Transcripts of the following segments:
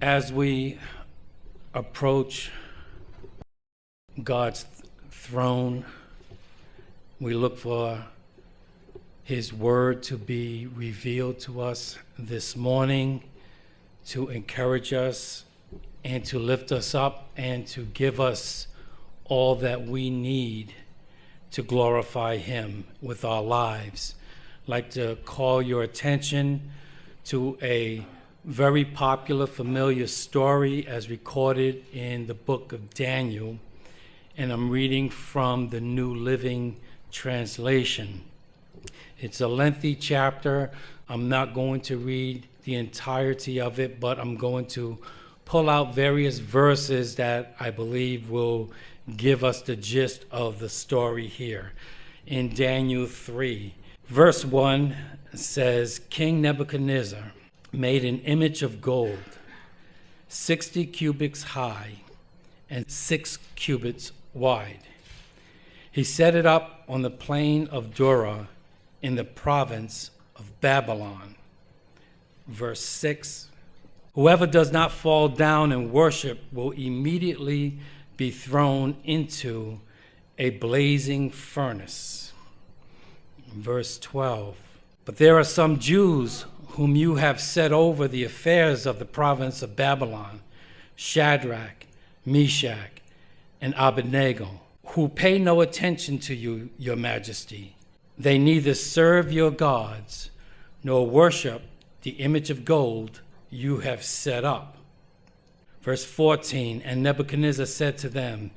As we approach God's throne, we look for His word to be revealed to us this morning, to encourage us and to lift us up and to give us all that we need to glorify Him with our lives. I'd like to call your attention to a very popular, familiar story as recorded in the book of Daniel, and I'm reading from the New Living Translation. It's a lengthy chapter. I'm not going to read the entirety of it, but I'm going to pull out various verses that I believe will give us the gist of the story here. In Daniel 3, verse 1 says, King Nebuchadnezzar made an image of gold, 60 cubits high and 6 cubits wide. He set it up on the plain of Dura in the province of Babylon. Verse 6, whoever does not fall down and worship will immediately be thrown into a blazing furnace. Verse 12, but there are some Jews whom you have set over the affairs of the province of Babylon, Shadrach, Meshach, and Abednego, who pay no attention to you, your majesty. They neither serve your gods nor worship the image of gold you have set up. Verse 14, and Nebuchadnezzar said to them,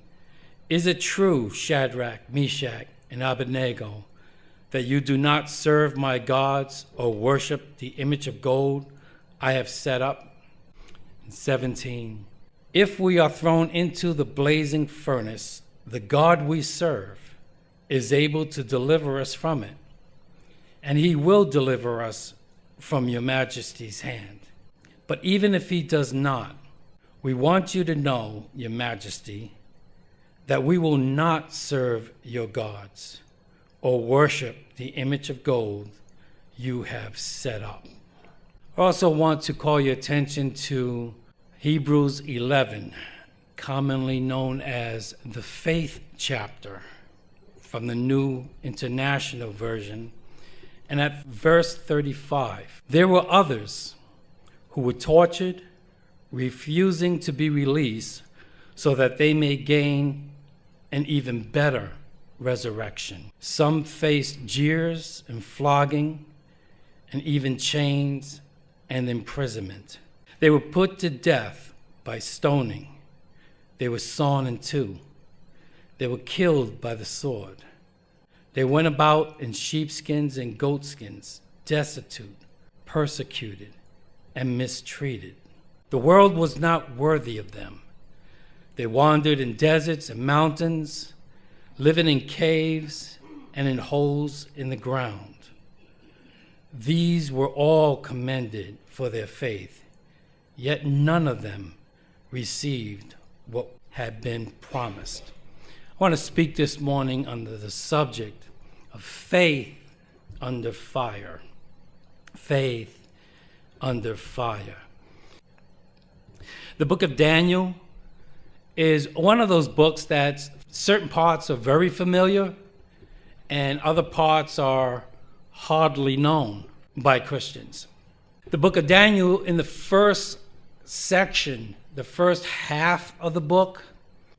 is it true, Shadrach, Meshach, and Abednego, that you do not serve my gods or worship the image of gold I have set up? 17, if we are thrown into the blazing furnace, the God we serve is able to deliver us from it, and He will deliver us from your majesty's hand. But even if He does not, we want you to know, your majesty, that we will not serve your gods or worship the image of gold you have set up. I also want to call your attention to Hebrews 11, commonly known as the faith chapter from the New International Version. And at verse 35, there were others who were tortured, refusing to be released so that they may gain an even better resurrection. Some faced jeers and flogging and even chains and imprisonment. They were put to death by stoning. They were sawn in two. They were killed by the sword. They went about in sheepskins and goatskins, destitute, persecuted, and mistreated. The world was not worthy of them. They wandered in deserts and mountains, living in caves and in holes in the ground. These were all commended for their faith, yet none of them received what had been promised. I want to speak this morning under the subject of faith under fire. Faith under fire. The book of Daniel is one of those books that certain parts are very familiar and other parts are hardly known by Christians. The book of Daniel, in the first section, the first half of the book,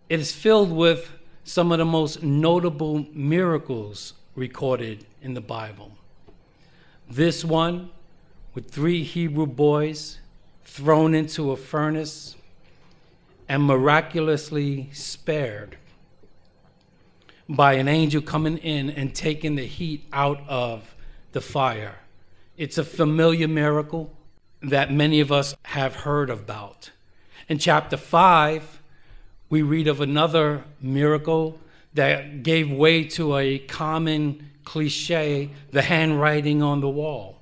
it is filled with some of the most notable miracles recorded in the Bible. This one, with 3 Hebrew boys thrown into a furnace and miraculously spared by an angel coming in and taking the heat out of the fire. It's a familiar miracle that many of us have heard about. In chapter 5, we read of another miracle that gave way to a common cliche, the handwriting on the wall.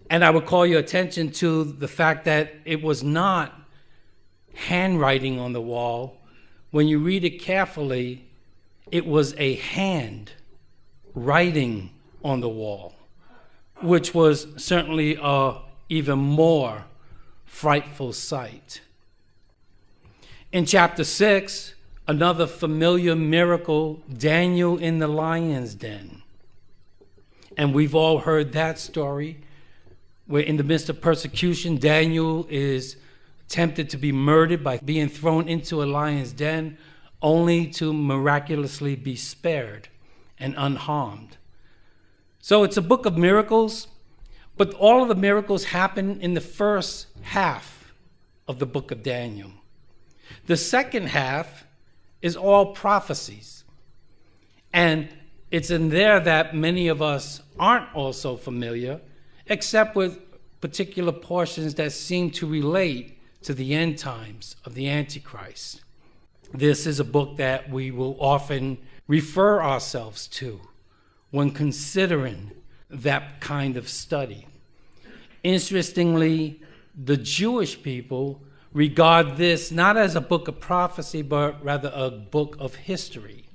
And I would call your attention to the fact that it was not handwriting on the wall. When you read it carefully, it was a hand writing on the wall, which was certainly even more frightful sight. In chapter 6, another familiar miracle, Daniel in the lion's den. And we've all heard that story, where in the midst of persecution, Daniel is tempted to be murdered by being thrown into a lion's den, only to miraculously be spared and unharmed. So it's a book of miracles, but all of the miracles happen in the first half of the book of Daniel. The second half is all prophecies. And it's in there that many of us aren't also familiar, except with particular portions that seem to relate to the end times of the Antichrist. This is a book that we will often refer ourselves to when considering that kind of study. Interestingly, the Jewish people regard this not as a book of prophecy, but rather a book of history.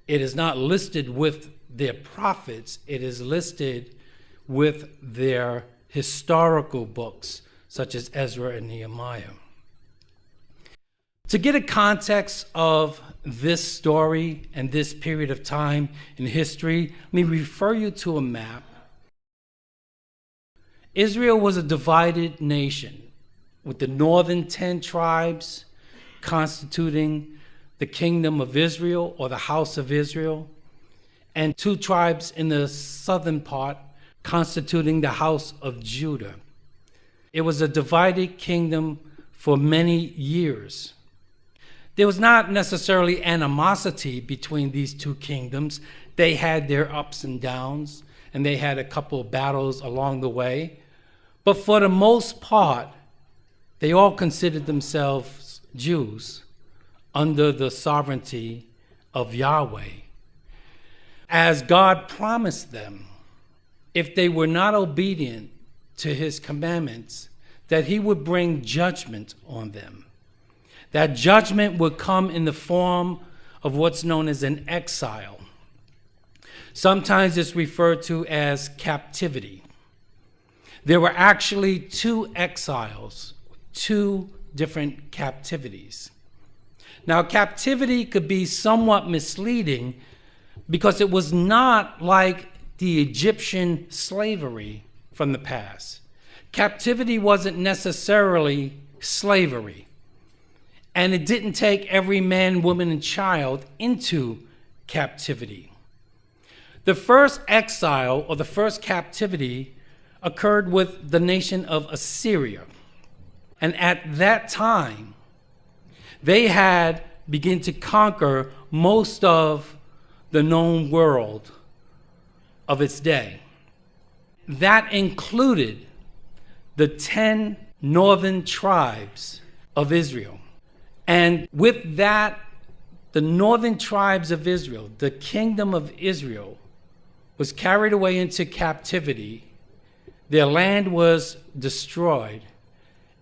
It is not listed with their prophets, it is listed with their historical books, such as Ezra and Nehemiah. To get a context of this story and this period of time in history, let me refer you to a map. Israel was a divided nation, with the northern 10 tribes constituting the kingdom of Israel, or the house of Israel, and 2 tribes in the southern part constituting the house of Judah. It was a divided kingdom for many years. There was not necessarily animosity between these 2 kingdoms. They had their ups and downs, and they had a couple of battles along the way. But for the most part, they all considered themselves Jews under the sovereignty of Yahweh. As God promised them, if they were not obedient to his commandments, that he would bring judgment on them. That judgment would come in the form of what's known as an exile. Sometimes it's referred to as captivity. There were actually 2 exiles, 2 different captivities. Now, captivity could be somewhat misleading because it was not like the Egyptian slavery from the past. Captivity wasn't necessarily slavery, and it didn't take every man, woman, and child into captivity. The first exile, or the first captivity, occurred with the nation of Assyria. And at that time, they had begun to conquer most of the known world of its day. That included the 10 northern tribes of Israel. And with that, the northern tribes of Israel, the kingdom of Israel, was carried away into captivity. Their land was destroyed,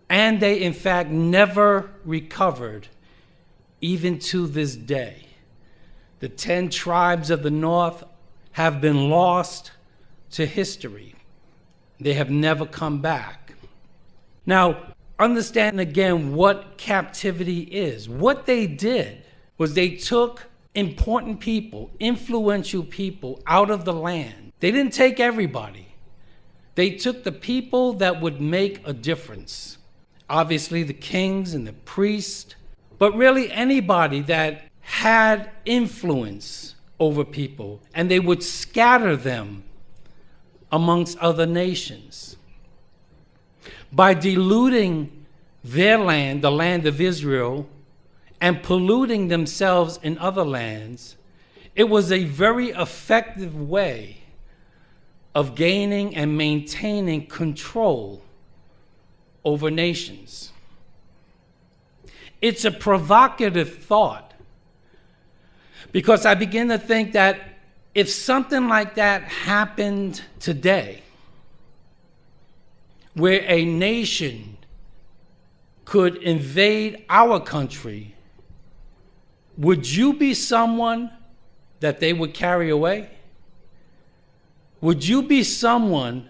and they, in fact, never recovered, even to this day. The 10 tribes of the north have been lost to history. They have never come back. Now, understand again what captivity is. What they did was they took important people, influential people out of the land. They didn't take everybody. They took the people that would make a difference. Obviously, the kings and the priests, but really anybody that had influence over people, and they would scatter them amongst other nations. By diluting their land, the land of Israel, and polluting themselves in other lands, it was a very effective way of gaining and maintaining control over nations. It's a provocative thought, because I begin to think that if something like that happened today, where a nation could invade our country, would you be someone that they would carry away? Would you be someone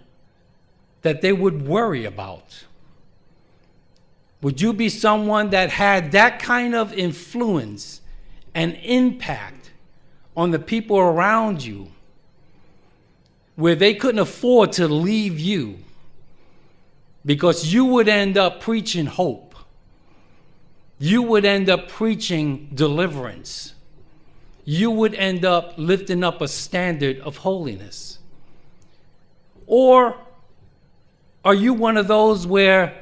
that they would worry about? Would you be someone that had that kind of influence and impact on the people around you, where they couldn't afford to leave you because you would end up preaching hope? You would end up preaching deliverance. You would end up lifting up a standard of holiness. Or are you one of those where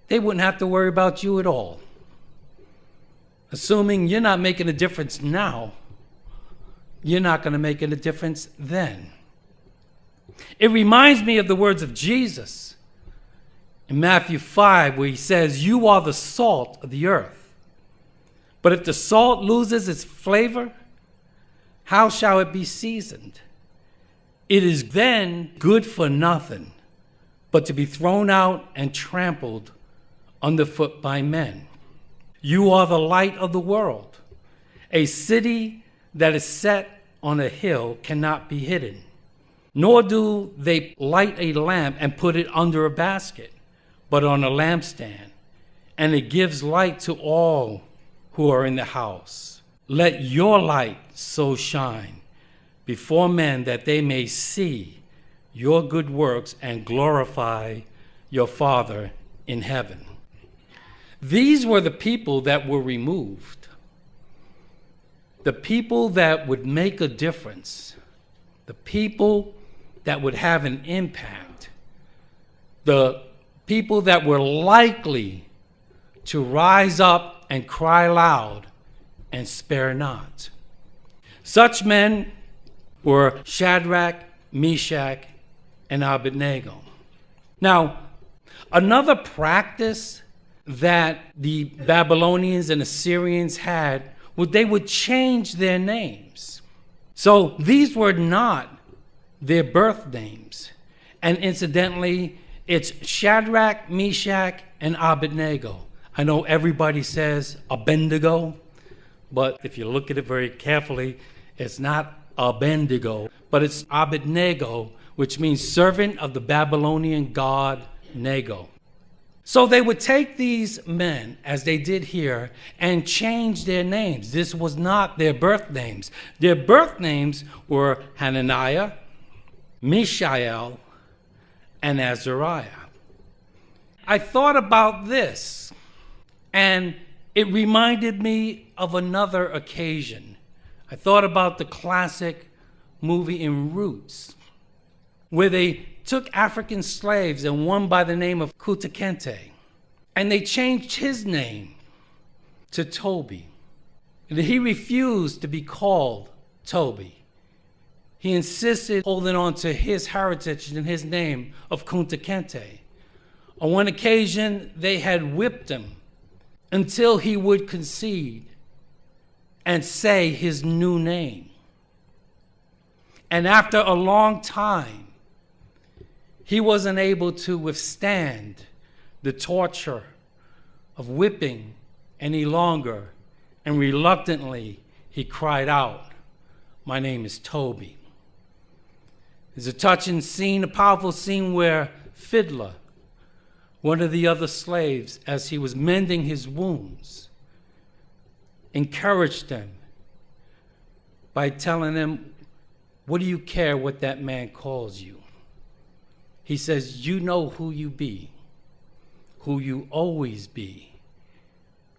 they wouldn't have to worry about you at all? Assuming you're not making a difference now, you're not going to make a difference then. It reminds me of the words of Jesus in Matthew 5, where he says, "You are the salt of the earth. But if the salt loses its flavor, how shall it be seasoned? It is then good for nothing, but to be thrown out and trampled underfoot by men. You are the light of the world. A city that is set on a hill cannot be hidden. Nor do they light a lamp and put it under a basket, but on a lampstand, and it gives light to all who are in the house. Let your light so shine before men that they may see your good works and glorify your Father in heaven." These were the people that were removed, the people that would make a difference, the people that would have an impact, the people that were likely to rise up and cry loud and spare not. Such men were Shadrach, Meshach, and Abednego. Now, another practice that the Babylonians and Assyrians had was they would change their names. So these were not their birth names. And incidentally, it's Shadrach, Meshach, and Abednego. I know everybody says Abednego, but if you look at it very carefully, it's not Abednego, but it's Abednego, which means servant of the Babylonian god Nego. So they would take these men, as they did here, and change their names. This was not their birth names. Their birth names were Hananiah, Mishael, and Azariah. I thought about this, and it reminded me of another occasion. I thought about the classic movie in Roots, where they took African slaves and one by the name of Kunta Kinte, and they changed his name to Toby. And he refused to be called Toby. He insisted holding on to his heritage and his name of Kunta Kinte. On one occasion, they had whipped him until he would concede and say his new name. And after a long time, he wasn't able to withstand the torture of whipping any longer, and reluctantly he cried out, "My name is Toby." There's a touching scene, a powerful scene, where Fiddler, one of the other slaves, as he was mending his wounds, encouraged him by telling him, "What do you care what that man calls you?" He says, "You know who you be, who you always be,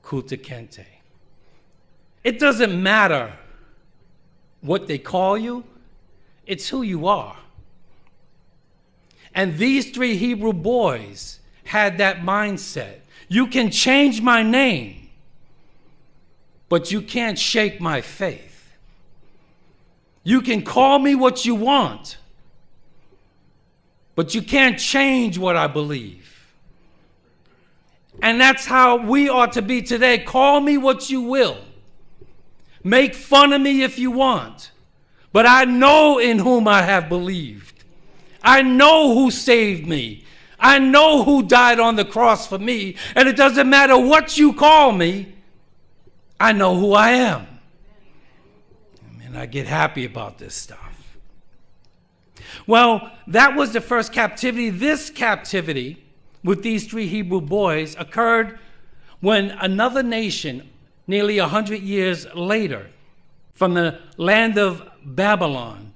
Kunta Kinte." It doesn't matter what they call you, it's who you are. And these three Hebrew boys had that mindset. You can change my name, but you can't shake my faith. You can call me what you want, but you can't change what I believe. And that's how we ought to be today. Call me what you will. Make fun of me if you want. But I know in whom I have believed. I know who saved me. I know who died on the cross for me. And it doesn't matter what you call me. I know who I am. And I get happy about this stuff. Well, that was the first captivity. This captivity with these 3 Hebrew boys occurred when another nation, nearly 100 years later, from the land of Babylon,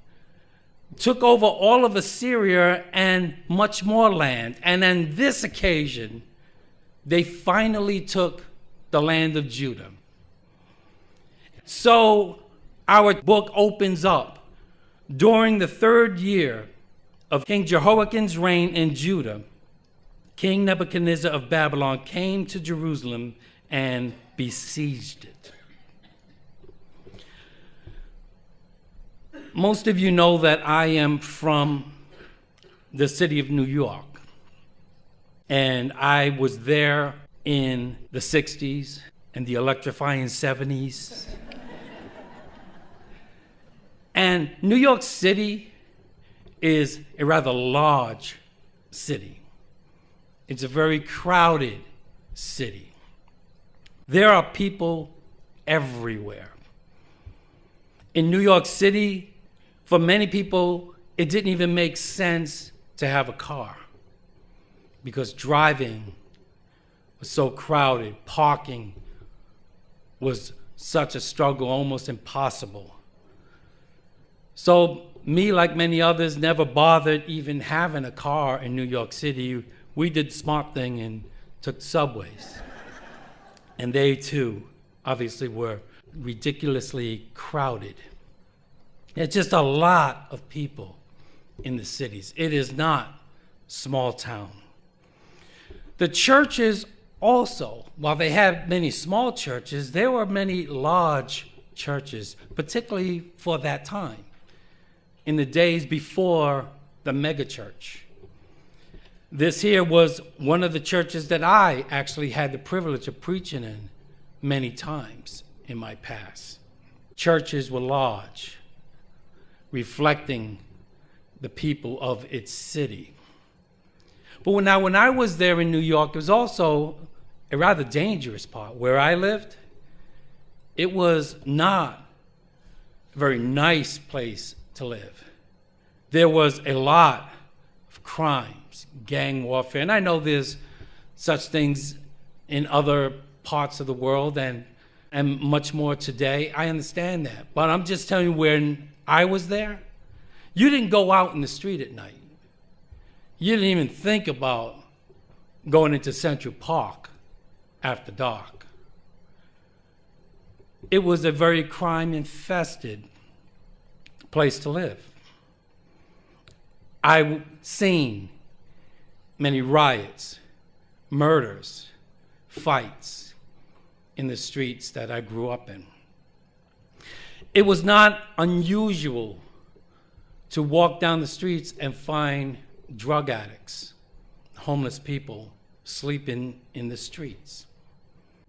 took over all of Assyria and much more land. And on this occasion, they finally took the land of Judah. So our book opens up during the 3rd year of King Jehoiakim's reign in Judah. King Nebuchadnezzar of Babylon came to Jerusalem and besieged it. Most of you know that I am from the city of New York, and I was there in the 60s and the electrifying 70s. And New York City is a rather large city. It's a very crowded city. There are people everywhere. In New York City, for many people, it didn't even make sense to have a car because driving was so crowded. Parking was such a struggle, almost impossible. So me, like many others, never bothered even having a car in New York City. We did the smart thing and took subways. And they, too, obviously were ridiculously crowded. There's just a lot of people in the cities. It is not small town. The churches also, while they had many small churches, there were many large churches, particularly for that time, in the days before the megachurch. This here was one of the churches that I actually had the privilege of preaching in many times in my past. Churches were large, reflecting the people of its city. But when I was there in New York, it was also a rather dangerous part. Where I lived, it was not a very nice place to live. There was a lot of crimes, gang warfare, and I know there's such things in other parts of the world and much more today. I understand that. But I'm just telling you, when I was there, you didn't go out in the street at night. You didn't even think about going into Central Park after dark. It was a very crime-infested place to live. I've seen many riots, murders, fights in the streets that I grew up in. It was not unusual to walk down the streets and find drug addicts, homeless people sleeping in the streets.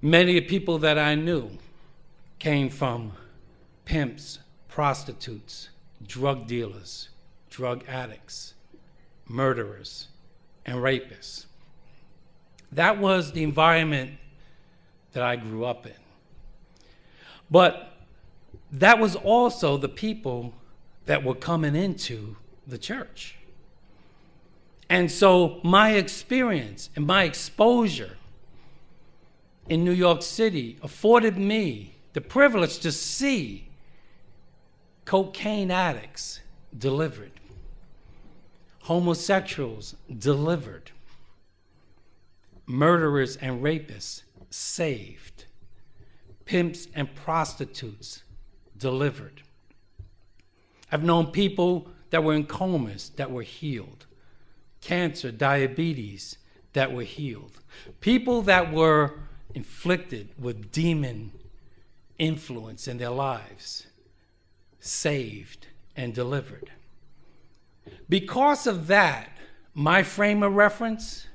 Many people that I knew came from pimps, prostitutes, drug dealers, drug addicts, murderers, and rapists. That was the environment that I grew up in. But that was also the people that were coming into the church. And so my experience and my exposure in New York City afforded me the privilege to see cocaine addicts delivered, homosexuals delivered, murderers and rapists saved, pimps and prostitutes delivered. I've known people that were in comas that were healed, cancer, diabetes that were healed, people that were inflicted with demon influence in their lives, saved and delivered. Because of that, my frame of reference,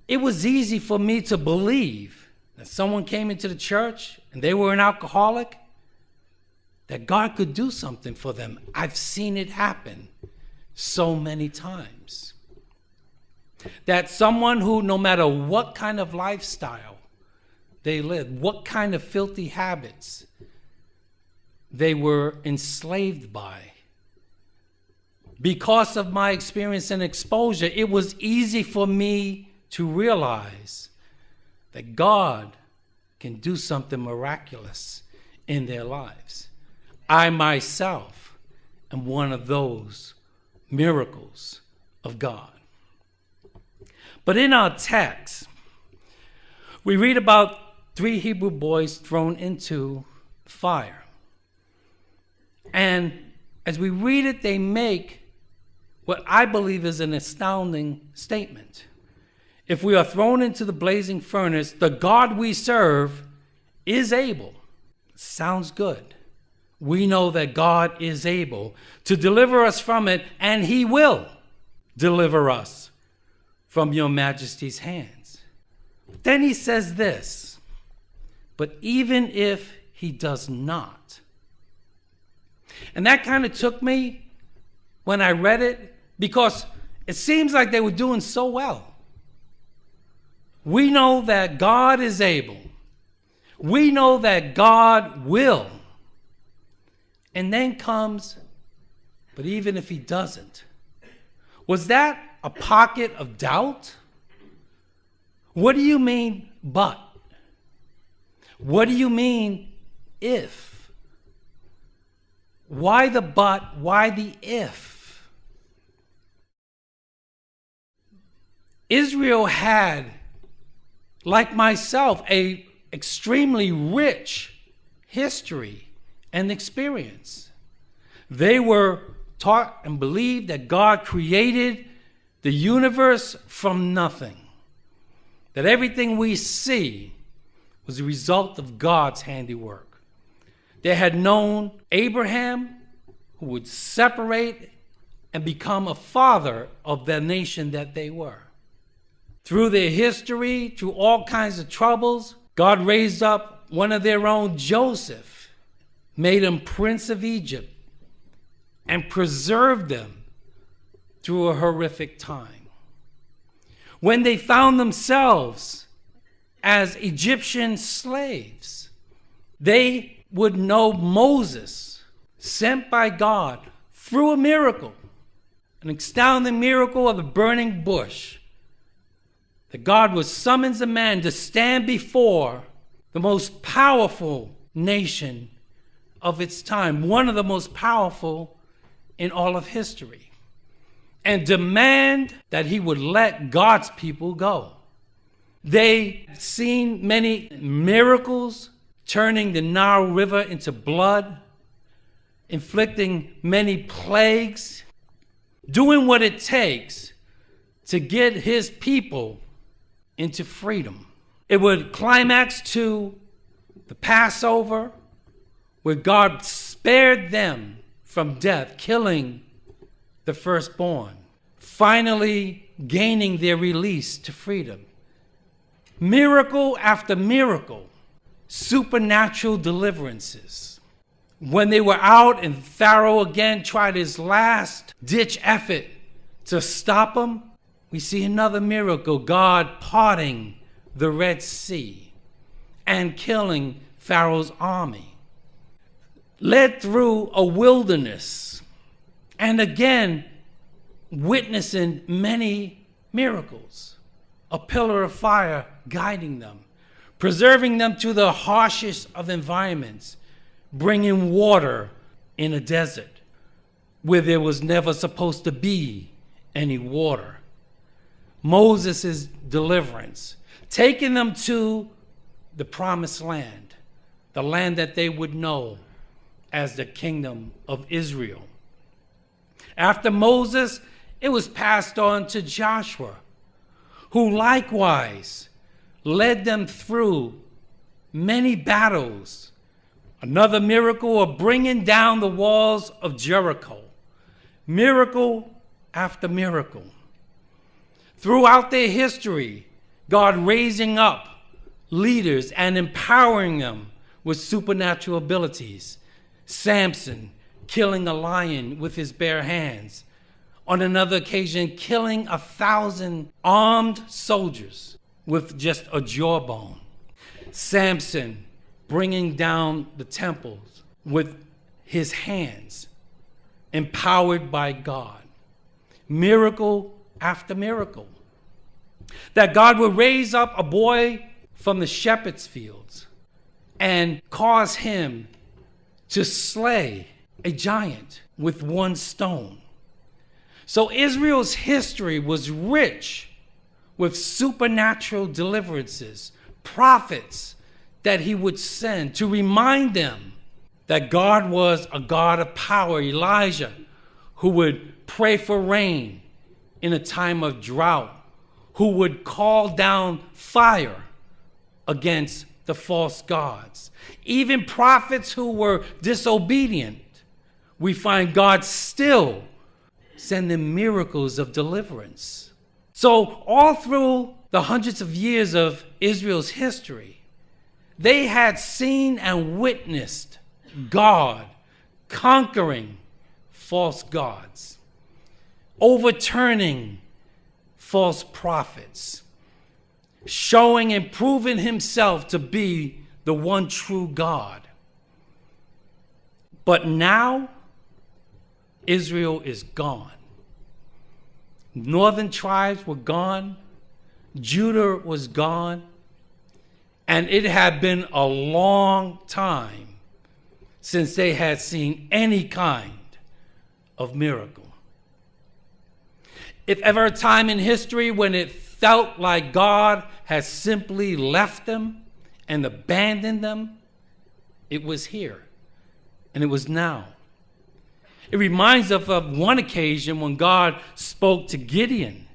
it was easy for me to believe that someone came into the church and they were an alcoholic, that God could do something for them. I've seen it happen so many times. That someone who, no matter what kind of lifestyle they lived, what kind of filthy habits they were enslaved by, Because of my experience and exposure, it was easy for me to realize that God can do something miraculous in their lives. I myself am one of those miracles of God. But in our text, we read about 3 Hebrew boys thrown into fire. And as we read it, they make what I believe is an astounding statement. If we are thrown into the blazing furnace, the God we serve is able. Sounds good. We know that God is able to deliver us from it, and he will deliver us from your majesty's hands. Then he says this, but even if he does not. And that kind of took me when I read it, because it seems like they were doing so well. We know that God is able. We know that God will. And then comes, but even if he doesn't. Was that a pocket of doubt? What do you mean, but? What do you mean, if? Why the but? Why the if? Israel had, like myself, a extremely rich history and experience. They were taught and believed that God created the universe from nothing, that everything we see was a result of God's handiwork. They had known Abraham, who would separate and become a father of the nation that they were. Through their history, through all kinds of troubles, God raised up one of their own, Joseph, made him Prince of Egypt, and preserved them through a horrific time. When they found themselves as Egyptian slaves, they would know Moses, sent by God through a miracle, an astounding miracle of the burning bush, that God would summon a man to stand before the most powerful nation of its time, one of the most powerful in all of history, and demand that he would let God's people go. They seen many miracles, turning the Nile River into blood, inflicting many plagues, doing what it takes to get his people into freedom. It would climax to the Passover, where God spared them from death, killing the firstborn, finally gaining their release to freedom. Miracle after miracle, supernatural deliverances. When they were out and Pharaoh again tried his last ditch effort to stop them, we see another miracle, God parting the Red Sea and killing Pharaoh's army. Led through a wilderness, and again witnessing many miracles. A pillar of fire guiding them, preserving them to the harshest of environments, bringing water in a desert where there was never supposed to be any water. Moses' deliverance, taking them to the promised land, the land that they would know as the kingdom of Israel. After Moses, it was passed on to Joshua, who likewise led them through many battles. Another miracle of bringing down the walls of Jericho. Miracle after miracle. Throughout their history, God raising up leaders and empowering them with supernatural abilities. Samson killing a lion with his bare hands. On another occasion, killing 1,000 armed soldiers with just a jawbone. Samson bringing down the temples with his hands, empowered by God. miracle after miracle. That God would raise up a boy from the shepherd's fields and cause him to slay a giant with one stone. So Israel's history was rich with supernatural deliverances, prophets that he would send to remind them that God was a God of power. Elijah, who would pray for rain in a time of drought, who would call down fire against the false gods. Even prophets who were disobedient, we find God still sending miracles of deliverance. So all through the hundreds of years of Israel's history, they had seen and witnessed God conquering false gods, overturning false prophets, showing and proving himself to be the one true God. But now, Israel is gone. Northern tribes were gone. Judah was gone. And it had been a long time since they had seen any kind of miracle. If ever a time in history when it felt like God had simply left them and abandoned them, it was here, and it was now. It reminds us of one occasion when God spoke to Gideon.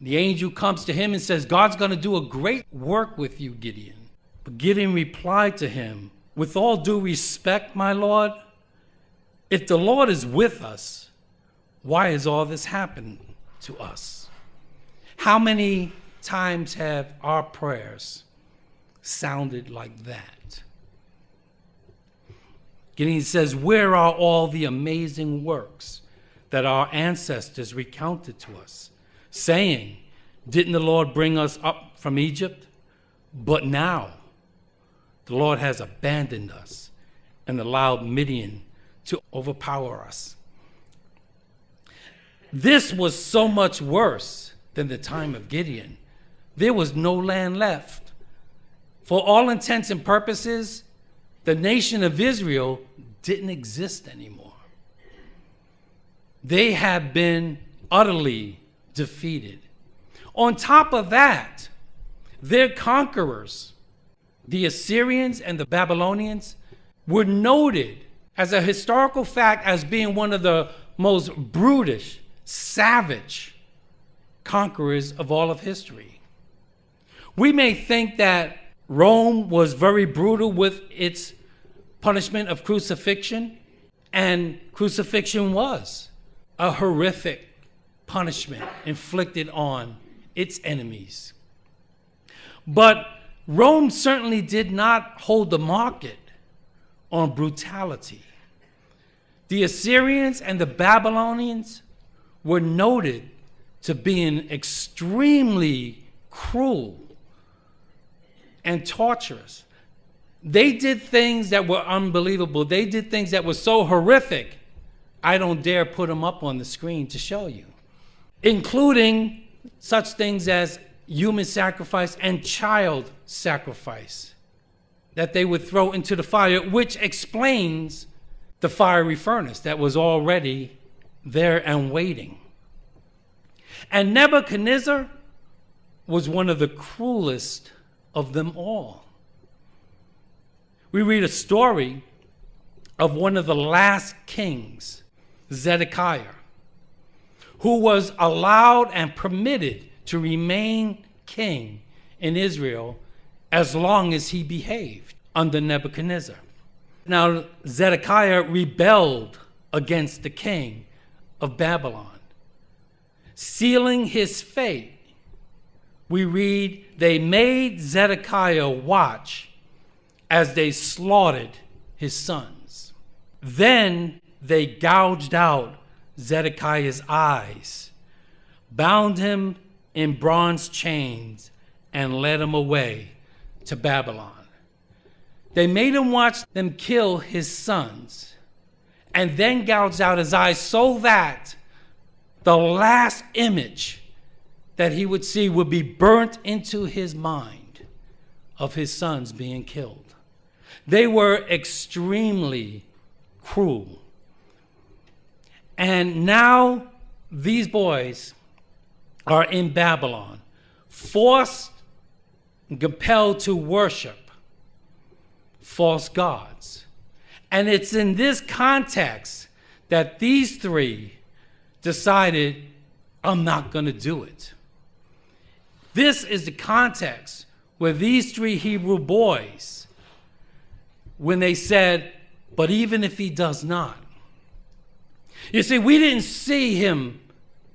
The angel comes to him and says, God's going to do a great work with you, Gideon. But Gideon replied to him, with all due respect, my Lord, if the Lord is with us, why has all this happened to us? How many times have our prayers sounded like that? Gideon says, where are all the amazing works that our ancestors recounted to us, saying, didn't the Lord bring us up from Egypt? But now the Lord has abandoned us and allowed Midian to overpower us. This was so much worse than the time of Gideon. There was no land left. For all intents and purposes, the nation of Israel didn't exist anymore. They had been utterly defeated. On top of that, their conquerors, the Assyrians and the Babylonians, were noted as a historical fact as being one of the most brutish, savage conquerors of all of history. We may think that Rome was very brutal with its punishment of crucifixion, and crucifixion was a horrific punishment inflicted on its enemies. But Rome certainly did not hold the market on brutality. The Assyrians and the Babylonians were noted to being extremely cruel and torturous. They did things that were unbelievable. They did things that were so horrific, I don't dare put them up on the screen to show you, including such things as human sacrifice and child sacrifice that they would throw into the fire, which explains the fiery furnace that was already there and waiting. And Nebuchadnezzar was one of the cruelest of them all. We read a story of one of the last kings, Zedekiah, who was allowed and permitted to remain king in Israel as long as he behaved under Nebuchadnezzar. Now, Zedekiah rebelled against the king of Babylon. Sealing his fate, we read, they made Zedekiah watch as they slaughtered his sons. Then they gouged out Zedekiah's eyes, bound him in bronze chains, and led him away to Babylon. They made him watch them kill his sons, and then gouged out his eyes so that the last image that he would see would be burnt into his mind of his sons being killed. They were extremely cruel. And now these boys are in Babylon, forced and compelled to worship false gods. And it's in this context that these three decided, I'm not going to do it. This is the context where these three Hebrew boys, when they said, but even if he does not. You see, we didn't see him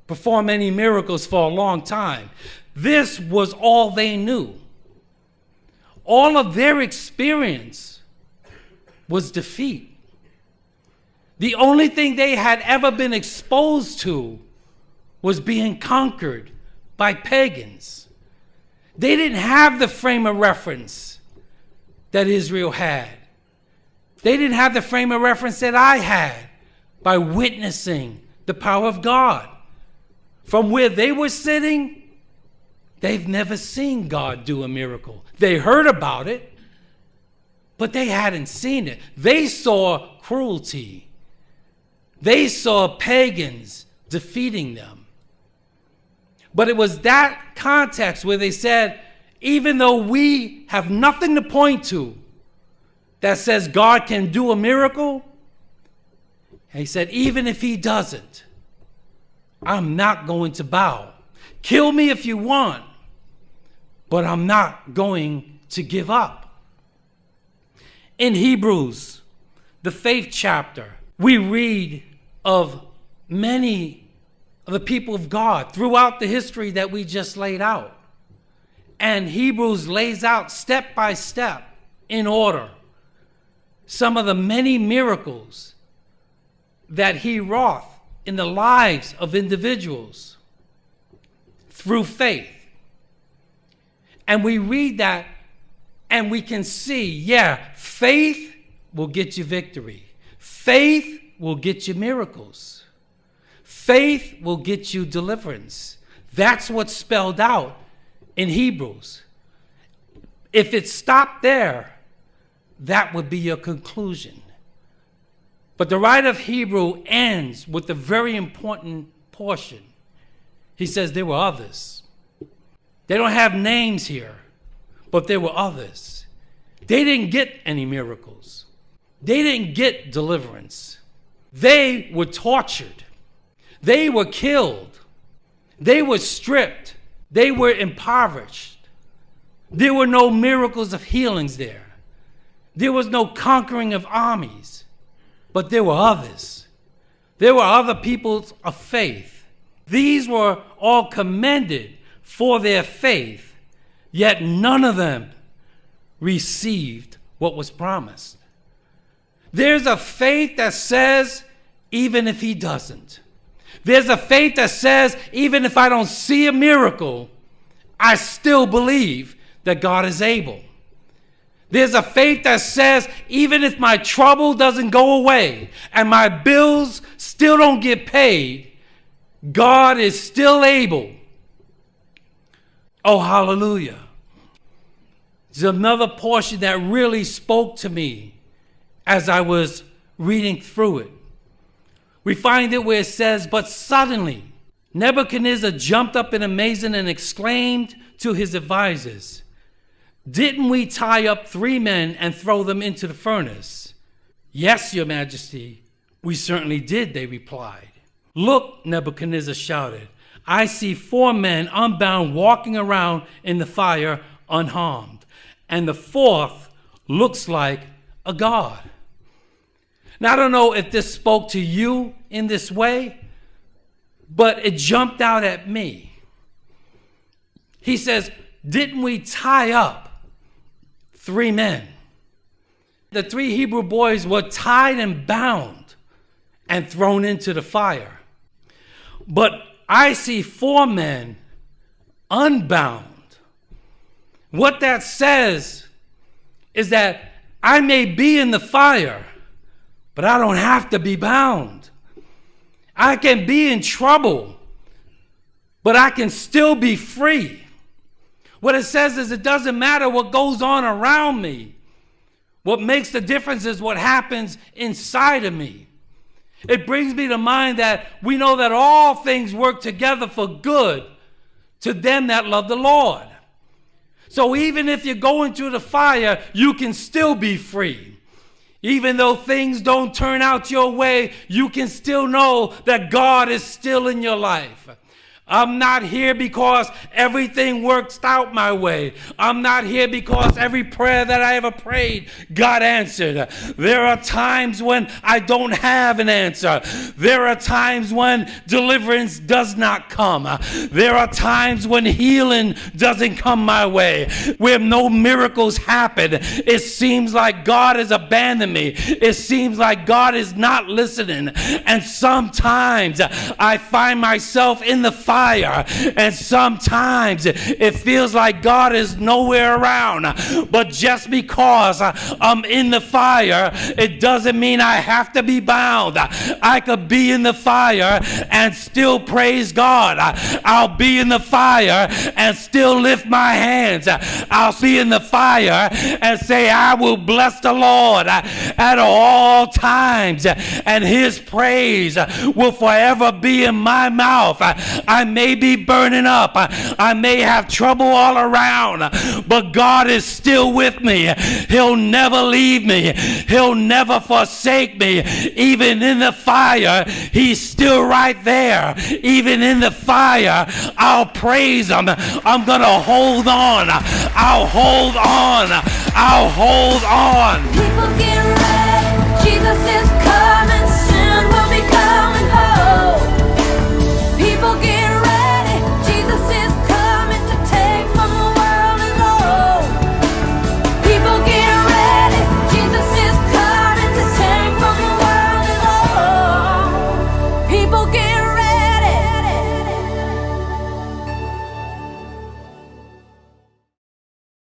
perform any miracles for a long time. This was all they knew. All of their experience was defeat. The only thing they had ever been exposed to was being conquered by pagans. They didn't have the frame of reference that Israel had. They didn't have the frame of reference that I had by witnessing the power of God. From where they were sitting, they've never seen God do a miracle. They heard about it, but they hadn't seen it. They saw cruelty. They saw pagans defeating them. But it was that context where they said, even though we have nothing to point to that says God can do a miracle, he said, even if he doesn't, I'm not going to bow. Kill me if you want, but I'm not going to give up. In Hebrews, the faith chapter, we read of many of the people of God throughout the history that we just laid out. And Hebrews lays out step by step in order some of the many miracles that he wrought in the lives of individuals through faith. And we read that and we can see, faith will get you victory. Faith will get you miracles. Faith will get you deliverance. That's what's spelled out in Hebrews. If it stopped there, that would be your conclusion. But the writer of Hebrew ends with a very important portion. He says there were others. They don't have names here, but there were others. They didn't get any miracles. They didn't get deliverance. They were tortured. They were killed. They were stripped. They were impoverished. There were no miracles of healings there. There was no conquering of armies. But there were others. There were other peoples of faith. These were all commended for their faith, yet none of them received what was promised. There's a faith that says, even if he doesn't. There's a faith that says, even if I don't see a miracle, I still believe that God is able. There's a faith that says, even if my trouble doesn't go away and my bills still don't get paid, God is still able. Oh, hallelujah. There's another portion that really spoke to me as I was reading through it. We find it where it says, but suddenly Nebuchadnezzar jumped up in amazement and exclaimed to his advisors, didn't we tie up 3 men and throw them into the furnace? Yes, your majesty, we certainly did, they replied. Look, Nebuchadnezzar shouted, I see 4 men unbound walking around in the fire unharmed, and the 4th looks like a god. Now, I don't know if this spoke to you in this way, but it jumped out at me. He says, didn't we tie up 3 men? The 3 Hebrew boys were tied and bound and thrown into the fire. But I see 4 men unbound. What that says is that I may be in the fire, but I don't have to be bound. I can be in trouble, but I can still be free. What it says is it doesn't matter what goes on around me. What makes the difference is what happens inside of me. It brings me to mind that we know that all things work together for good to them that love the Lord. So even if you're going through the fire, you can still be free. Even though things don't turn out your way, you can still know that God is still in your life. I'm not here because everything works out my way. I'm not here because every prayer that I ever prayed, God answered. There are times when I don't have an answer. There are times when deliverance does not come. There are times when healing doesn't come my way, where no miracles happen. It seems like God has abandoned me. It seems like God is not listening. And sometimes I find myself in the fire, and sometimes it feels like God is nowhere around. But just because I'm in the fire, it doesn't mean I have to be bound. I could be in the fire and still praise God. I'll be in the fire and still lift my hands. I'll be in the fire and say, I will bless the Lord at all times, and his praise will forever be in my mouth. I may be burning up. I may have trouble all around, but God is still with me. He'll never leave me. He'll never forsake me. Even in the fire, he's still right there. Even in the fire, I'll praise him. I'm going to hold on. I'll hold on. I'll hold on. People get ready. Jesus is